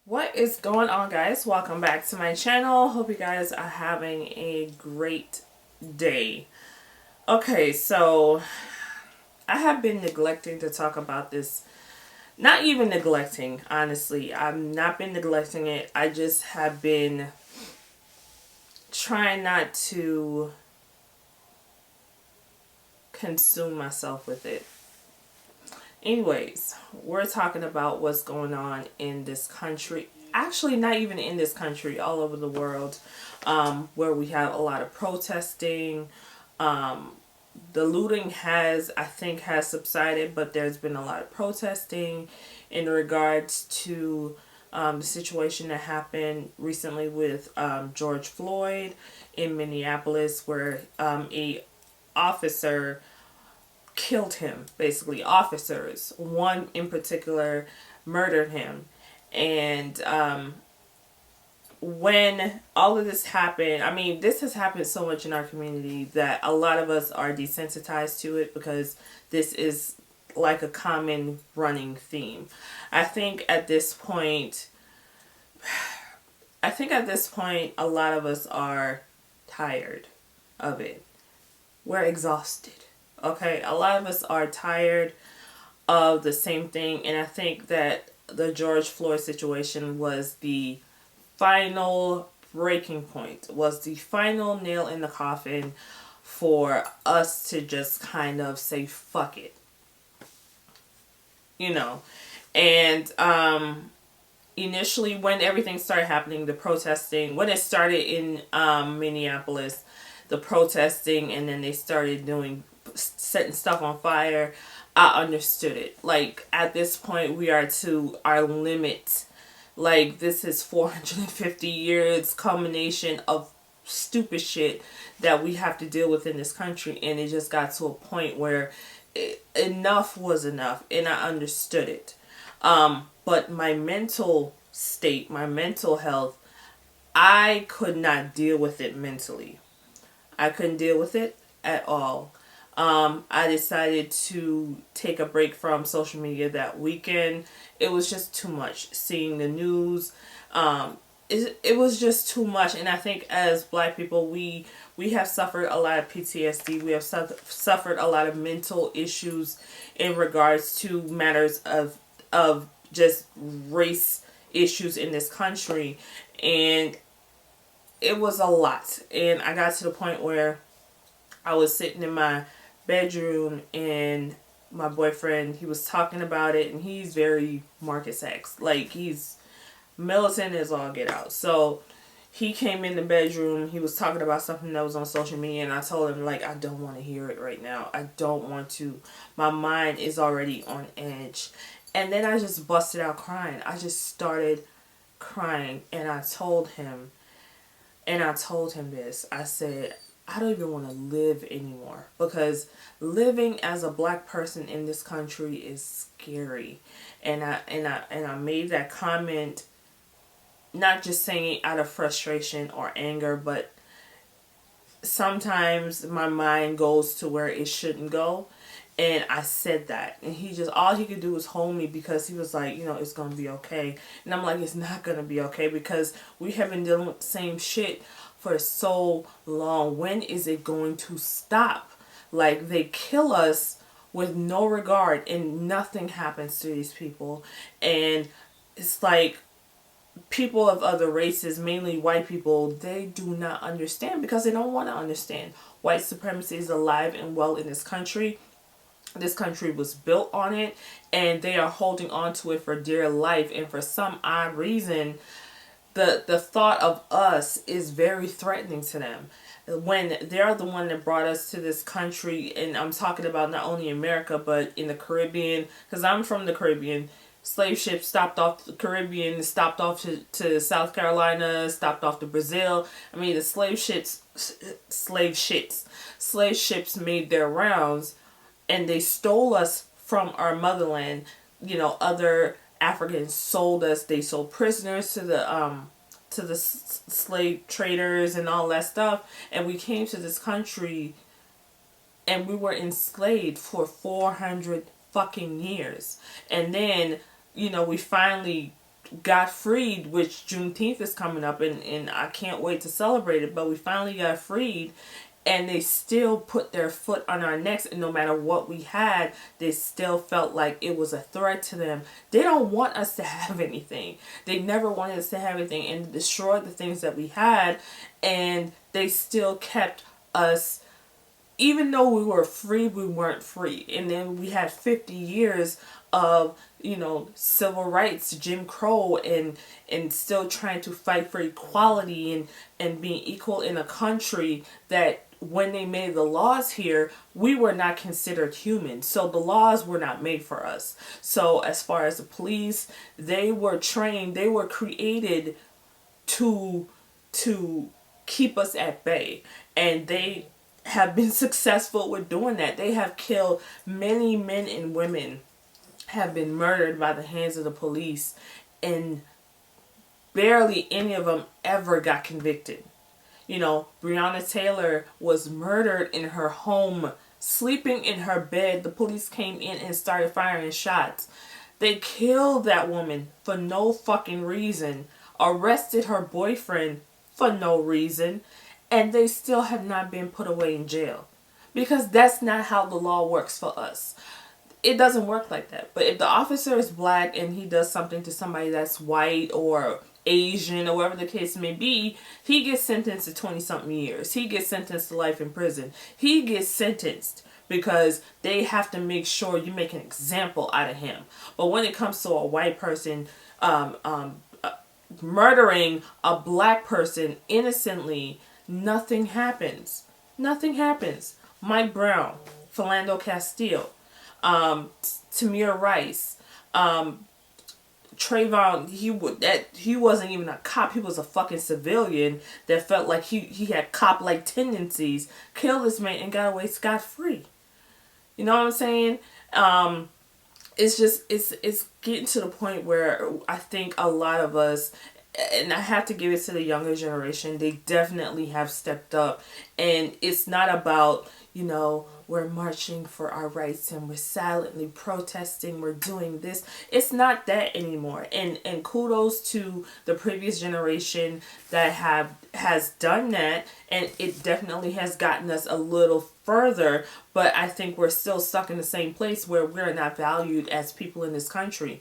What is going on, guys? Welcome back to my channel. Hope you guys are having a great day. Okay, so I have been neglecting to talk about this. Not even neglecting, honestly. I've not been neglecting it. I just have been trying not to consume myself with it. Anyways, we're talking about what's going on in this country. Actually, not even in this country, all over the world, where we have a lot of protesting. Um, the looting I think, has subsided, but there's been a lot of protesting in regards to the situation that happened recently with George Floyd in Minneapolis, where a officer killed him. Basically, officers, one in particular, murdered him. And when all of this happened, I mean, this has happened so much in our community that a lot of us are desensitized to it because this is like a common running theme. I think at this point, a lot of us are tired of it. We're exhausted. Okay, a lot of us are tired of the same thing, and I think that the George Floyd situation was the final breaking point, was the final nail in the coffin for us to just kind of say fuck it, you know. And initially, when everything started happening, the protesting, when it started in Minneapolis, the protesting, and then they started setting stuff on fire, I understood it. Like, at this point, we are to our limit. Like, this is 450 years culmination of stupid shit that we have to deal with in this country, and it just got to a point where enough was enough, and I understood it. But my mental state, my mental health, I could not deal with it mentally. I couldn't deal with it at all. I decided to take a break from social media that weekend. It was just too much seeing the news. It was just too much, and I think as Black people, we have suffered a lot of PTSD. We have suffered a lot of mental issues in regards to matters of just race issues in this country, and it was a lot. And I got to the point where I was sitting in my bedroom, and my boyfriend, he was talking about it, and he's very Marcus X. Like, he's militant as all get out. So he came in the bedroom, he was talking about something that was on social media, and I told him, like, I don't want to hear it right now. I don't want to. My mind is already on edge. And then I just busted out crying. I just started crying, and I told him this. I said, I don't even want to live anymore, because living as a Black person in this country is scary. And I made that comment, not just saying it out of frustration or anger, but sometimes my mind goes to where it shouldn't go. And I said that, and he just, all he could do was hold me, because he was like, it's gonna be okay. And I'm like, it's not gonna be okay, because we have been dealing with the same shit for so long. When is it going to stop? Like, they kill us with no regard, and nothing happens to these people. And it's like, people of other races, mainly white people, they do not understand, because they don't want to understand. White supremacy is alive and well in this country. This country was built on it, and they are holding on to it for dear life. And for some odd reason, the thought of us is very threatening to them, when they're the one that brought us to this country. And I'm talking about not only America, but in the Caribbean, because I'm from the Caribbean. Slave ships stopped off the Caribbean, stopped off to South Carolina, stopped off to Brazil. I mean, the slave ships made their rounds, and they stole us from our motherland. Other Africans sold us. They sold prisoners to the slave traders and all that stuff. And we came to this country, and we were enslaved for 400 fucking years. And then, we finally got freed, which Juneteenth is coming up, and I can't wait to celebrate it, but we finally got freed, and they still put their foot on our necks, and no matter what we had, they still felt like it was a threat to them. They don't want us to have anything. They never wanted us to have anything, and destroyed the things that we had, and they still kept us. Even though we were free, we weren't free. And then we had 50 years of, civil rights, Jim Crow, and still trying to fight for equality and being equal in a country that when they made the laws here, we were not considered human. So the laws were not made for us. So as far as the police, they were trained, they were created to keep us at bay. And they have been successful with doing that. They have killed many men and women, have been murdered by the hands of the police, and barely any of them ever got convicted. Breonna Taylor was murdered in her home, sleeping in her bed. The police came in and started firing shots. They killed that woman for no fucking reason, arrested her boyfriend for no reason, and they still have not been put away in jail. Because that's not how the law works for us. It doesn't work like that. But if the officer is black and he does something to somebody that's white or Asian or whatever the case may be, he gets sentenced to 20-something years. He gets sentenced to life in prison. He gets sentenced because they have to make sure you make an example out of him. But when it comes to a white person murdering a black person innocently, nothing happens. Nothing happens. Mike Brown, Philando Castile, Tamir Rice, Trayvon, he wasn't even a cop. He was a fucking civilian that felt like he had cop-like tendencies. Killed this man and got away scot-free. You know what I'm saying? It's just, it's getting to the point where I think a lot of us, and I have to give it to the younger generation, they definitely have stepped up. And it's not about, we're marching for our rights and we're silently protesting, we're doing this. It's not that anymore. And kudos to the previous generation that has done that, and it definitely has gotten us a little further, but I think we're still stuck in the same place where we're not valued as people in this country.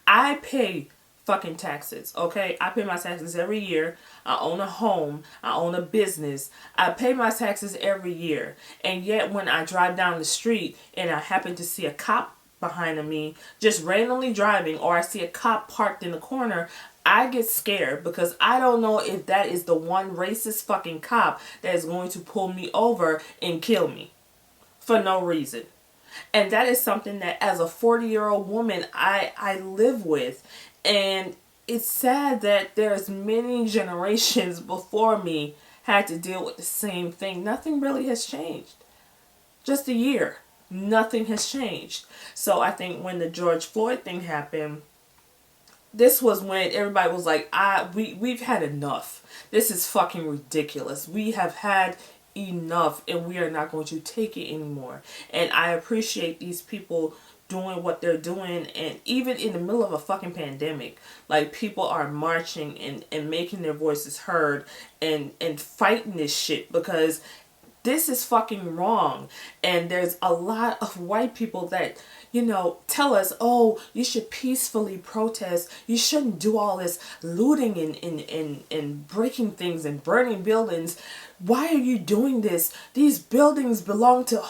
I pay fucking taxes, okay? I pay my taxes every year. I own a home. I own a business. I pay my taxes every year. And yet when I drive down the street and I happen to see a cop behind me just randomly driving, or I see a cop parked in the corner, I get scared because I don't know if that is the one racist fucking cop that is going to pull me over and kill me for no reason. And that is something that as a 40-year-old woman, I live with. And it's sad that there's many generations before me had to deal with the same thing. Nothing really has changed. Just a year. Nothing has changed. So I think when the George Floyd thing happened, this was when everybody was like, we've had enough. This is fucking ridiculous. We have had enough and we are not going to take it anymore. And I appreciate these people doing what they're doing, and even in the middle of a fucking pandemic, like, people are marching and making their voices heard and fighting this shit, because this is fucking wrong. And there's a lot of white people that, tell us, oh, you should peacefully protest. You shouldn't do all this looting and breaking things and burning buildings. Why are you doing this? These buildings belong to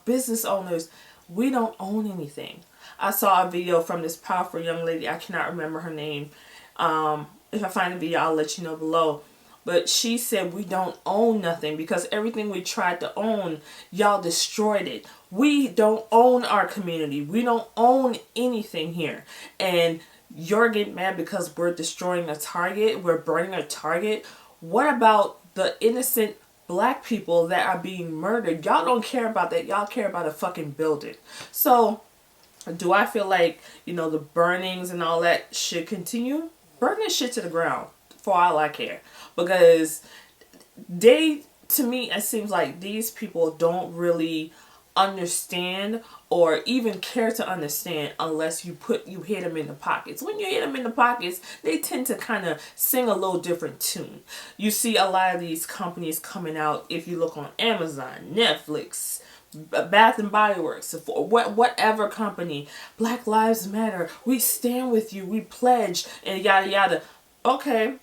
business owners. We don't own anything. I saw a video from this powerful young lady. I cannot remember her name. If I find the video, I'll let you know below. But she said we don't own nothing because everything we tried to own, y'all destroyed it. We don't own our community. We don't own anything here. And you're getting mad because we're destroying a Target. We're burning a Target. What about the innocent black people that are being murdered? Y'all don't care about that. Y'all care about a fucking building. So, do I feel like, the burnings and all that should continue? Burn this shit to the ground for all I care. Because to me, it seems like these people don't really understand or even care to understand unless you hit them in the pockets. When you hit them in the pockets, they tend to kind of sing a little different tune. You see a lot of these companies coming out, if you look on Amazon, Netflix, Bath and Body Works, whatever company, Black Lives Matter, we stand with you, we pledge, and yada yada. Okay,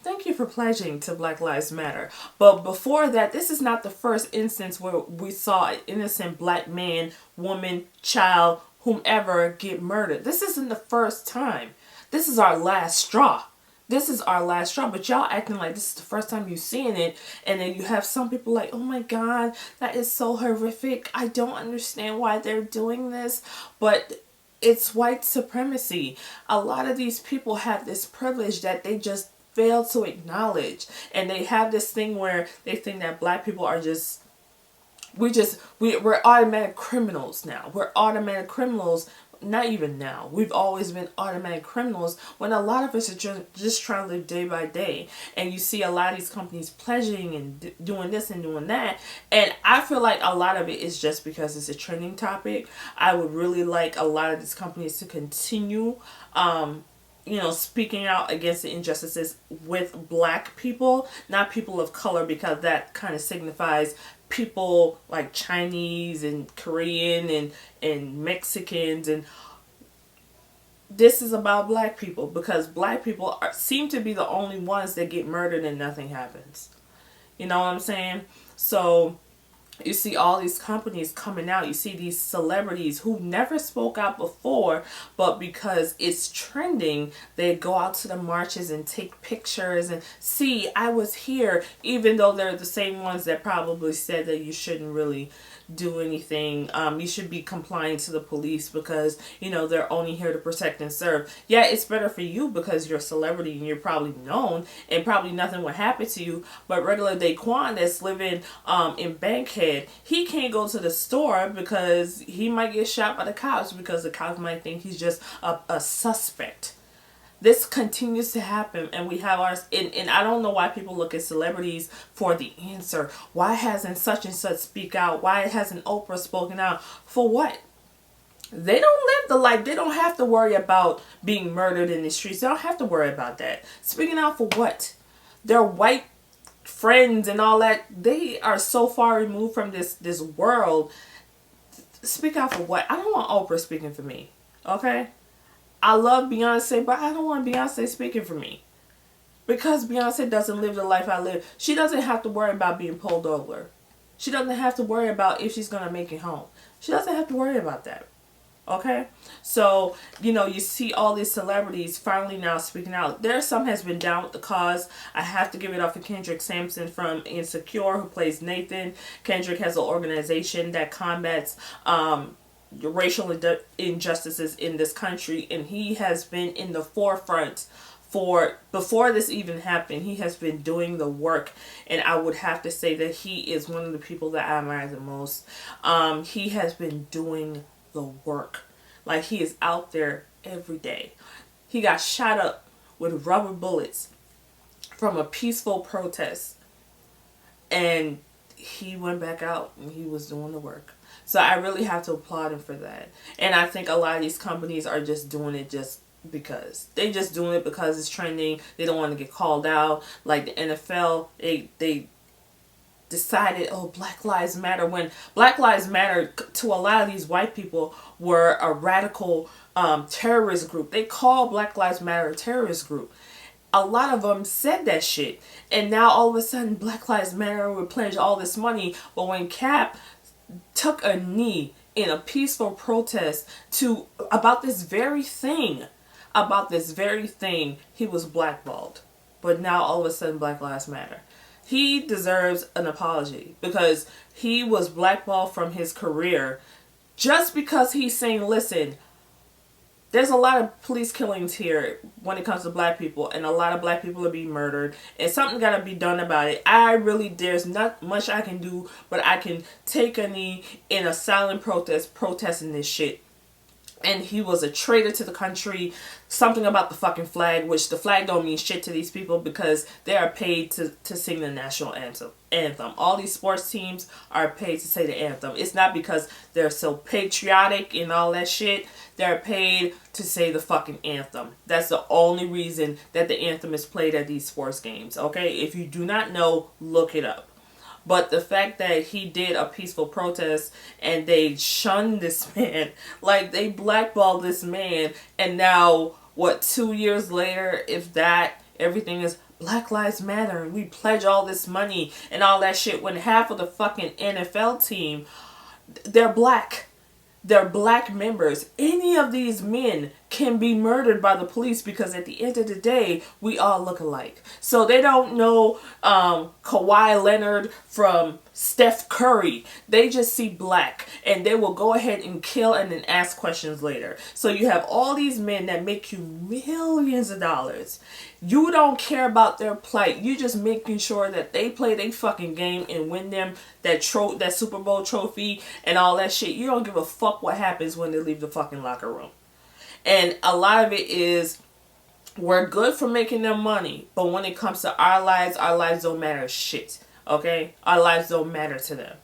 thank you for pledging to Black Lives Matter. But before that, this is not the first instance where we saw an innocent black man, woman, child, whomever get murdered. This isn't the first time. This is our last straw. This is our last straw, but y'all acting like this is the first time you've seen it, and then you have some people like, oh my god, that is so horrific. I don't understand why they're doing this, but it's white supremacy. A lot of these people have this privilege that they just fail to acknowledge, and they have this thing where they think that black people are just we're automatic criminals now. We're automatic criminals. Not even now. We've always been automatic criminals when a lot of us are just trying to live day by day. And you see a lot of these companies pledging and doing this and doing that. And I feel like a lot of it is just because it's a trending topic. I would really like a lot of these companies to continue speaking out against the injustices with black people, not people of color, because that kind of signifies people like Chinese and Korean and Mexicans. And this is about black people, because black people seem to be the only ones that get murdered and nothing happens. You know what I'm saying? So you see all these companies coming out. You see these celebrities who never spoke out before, but because it's trending, they go out to the marches and take pictures and see, I was here, even though they're the same ones that probably said that you shouldn't really do anything. You should be complying to the police because, they're only here to protect and serve. Yeah, it's better for you because you're a celebrity and you're probably known and probably nothing will happen to you. But regular Daquan that's living in Bankhead, he can't go to the store because he might get shot by the cops because the cops might think he's just a suspect. This continues to happen, and we have ours. And I don't know why people look at celebrities for the answer. Why hasn't such and such speak out? Why hasn't Oprah spoken out? For what? They don't live the life. They don't have to worry about being murdered in the streets. They don't have to worry about that. Speaking out for what? Their white friends and all that, they are so far removed from this world. Speak out for what? I don't want Oprah speaking for me. Okay? I love Beyonce, but I don't want Beyonce speaking for me. Because Beyonce doesn't live the life I live. She doesn't have to worry about being pulled over. She doesn't have to worry about if she's going to make it home. She doesn't have to worry about that. Okay? So, you see all these celebrities finally now speaking out. There are some has been down with the cause. I have to give it up for Kendrick Sampson from Insecure, who plays Nathan. Kendrick has an organization that combats racial injustices in this country, and he has been in the forefront before this even happened. He has been doing the work, and I would have to say that he is one of the people that I admire the most. He has been doing the work. Like, he is out there every day. He got shot up with rubber bullets from a peaceful protest, and he went back out and he was doing the work. So I really have to applaud him for that. And I think a lot of these companies are just doing it just because. They just doing it because it's trending. They don't want to get called out. Like the NFL, they decided, oh, Black Lives Matter. When Black Lives Matter to a lot of these white people were a radical terrorist group. They call Black Lives Matter a terrorist group. A lot of them said that shit. And now all of a sudden Black Lives Matter would pledge all this money. But when Cap took a knee in a peaceful protest about this very thing, he was blackballed. But now all of a sudden Black Lives Matter. He deserves an apology because he was blackballed from his career just because he's saying, listen, there's a lot of police killings here when it comes to black people, and a lot of black people are being murdered, and something got to be done about it. There's not much I can do, but I can take a knee in a silent protest, protesting this shit. and he was a traitor to the country. Something about the fucking flag, which the flag don't mean shit to these people because they are paid to sing the national anthem. All these sports teams are paid to say the anthem. It's not because they're so patriotic and all that shit. They're paid to say the fucking anthem. That's the only reason that the anthem is played at these sports games. Okay, if you do not know, look it up. But the fact that he did a peaceful protest and they shunned this man, like they blackballed this man, and now, what, 2 years later, if that, everything is Black Lives Matter and we pledge all this money and all that shit, when half of the fucking NFL team, they're black. They're black members. Any of these men can be murdered by the police because at the end of the day, we all look alike. So they don't know Kawhi Leonard from Steph Curry. They just see black and they will go ahead and kill and then ask questions later. So you have all these men that make you millions of dollars. You don't care about their plight. You just making sure that they play their fucking game and win them that Super Bowl trophy and all that shit. You don't give a fuck what happens when they leave the fucking locker room. And a lot of it is, we're good for making them money, but when it comes to our lives don't matter shit. Okay? Our lives don't matter to them.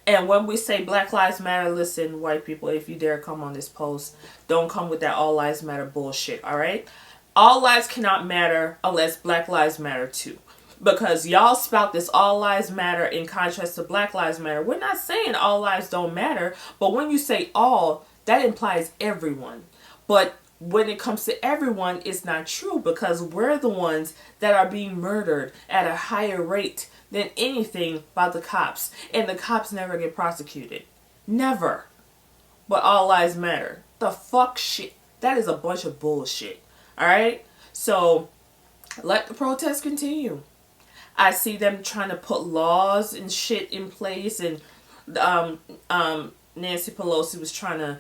And when we say Black Lives Matter, listen, white people, if you dare come on this post, don't come with that all lives matter bullshit, alright? All lives cannot matter unless Black Lives Matter too. Because y'all spout this all lives matter in contrast to Black Lives Matter. We're not saying all lives don't matter, but when you say all, that implies everyone. But when it comes to everyone, it's not true because we're the ones that are being murdered at a higher rate than anything by the cops. And the cops never get prosecuted. Never. But all lives matter. The fuck shit. That is a bunch of bullshit. Alright? So, let the protest continue. I see them trying to put laws and shit in place, and Nancy Pelosi was trying to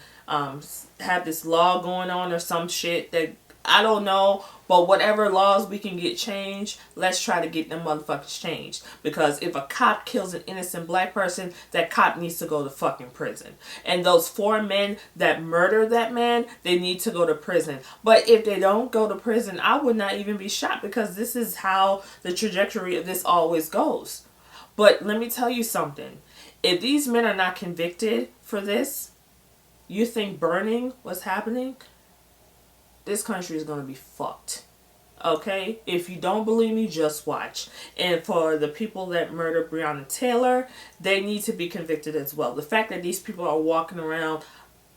have this law going on or some shit that I don't know, but whatever laws we can get changed, let's try to get them motherfuckers changed. Because if a cop kills an innocent black person, that cop needs to go to fucking prison. And those 4 men that murdered that man, they need to go to prison. But if they don't go to prison, I would not even be shocked because this is how the trajectory of this always goes. But let me tell you something. If these men are not convicted for this, you think burning was happening? This country is going to be fucked. Okay? If you don't believe me, just watch. And for the people that murdered Breonna Taylor, they need to be convicted as well. The fact that these people are walking around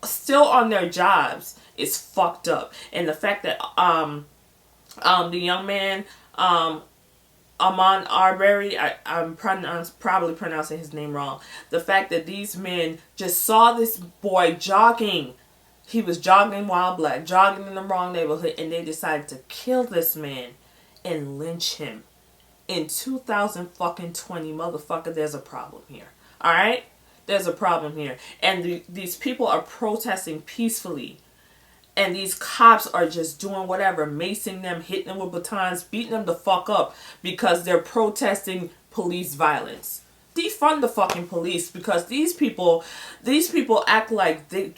still on their jobs is fucked up. And the fact that the young man, Amon Arbery, I'm probably pronouncing his name wrong. The fact that these men just saw this boy jogging. He was jogging while black, jogging in the wrong neighborhood, and they decided to kill this man and lynch him. In 2020, motherfucker, there's a problem here. Alright? There's a problem here. And these people are protesting peacefully. And these cops are just doing whatever, macing them, hitting them with batons, beating them the fuck up because they're protesting police violence. Defund the fucking police because these people act like they,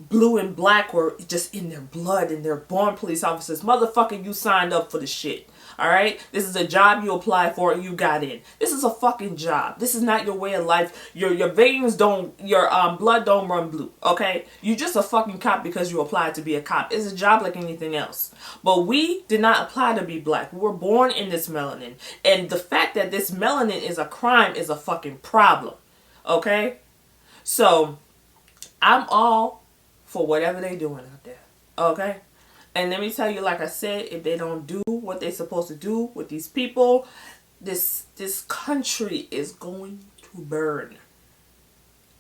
blue and black were just in their blood and they're born police officers. Motherfucker, you signed up for the shit. Alright? This is a job you applied for and you got in. This is a fucking job. This is not your way of life. Your veins don't, your blood don't run blue. Okay? You just a fucking cop because you applied to be a cop. It's a job like anything else. But we did not apply to be black. We were born in this melanin. And the fact that this melanin is a crime is a fucking problem. Okay? So, I'm all for whatever they doing out there. Okay? And let me tell you, like I said, if they don't do what they're supposed to do with these people, this country is going to burn.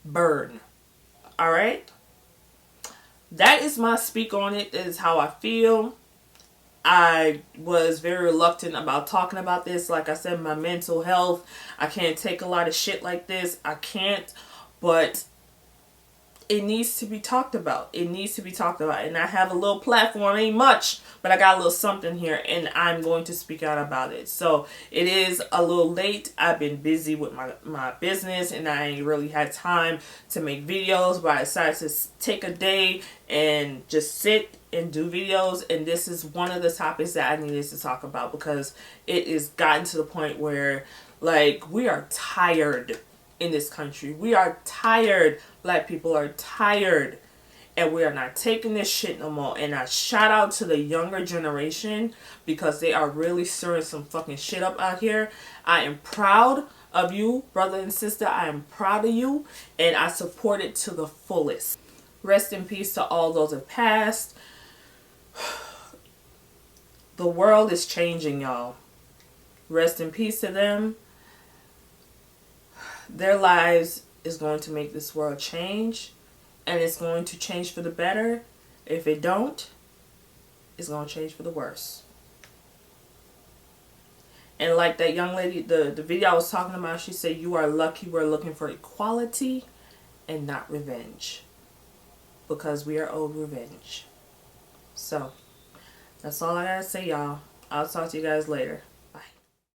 Burn. Alright? That is my speak on it. That is how I feel. I was very reluctant about talking about this. Like I said, my mental health. I can't take a lot of shit like this. I can't. But it needs to be talked about. It needs to be talked about. And I have a little platform, ain't much, but I got a little something here, and I'm going to speak out about it. So it is a little late. I've been busy with my business, and I ain't really had time to make videos, but I decided to take a day and just sit and do videos. And this is one of the topics that I needed to talk about, because it is gotten to the point where, like, we are tired in this country. We are tired. Black people are tired, and we are not taking this shit no more. And I shout out to the younger generation, because they are really stirring some fucking shit up out here. I am proud of you, brother and sister. I am proud of you, and I support it to the fullest. Rest in peace to all those that passed. The world is changing, y'all. Rest in peace to them. Their lives is going to make this world change, and it's going to change for the better. If it don't, it's going to change for the worse. And like that young lady, the video I was talking about, she said, you are lucky we're looking for equality and not revenge, because we are owed revenge. So that's all I gotta say, y'all. I'll talk to you guys later.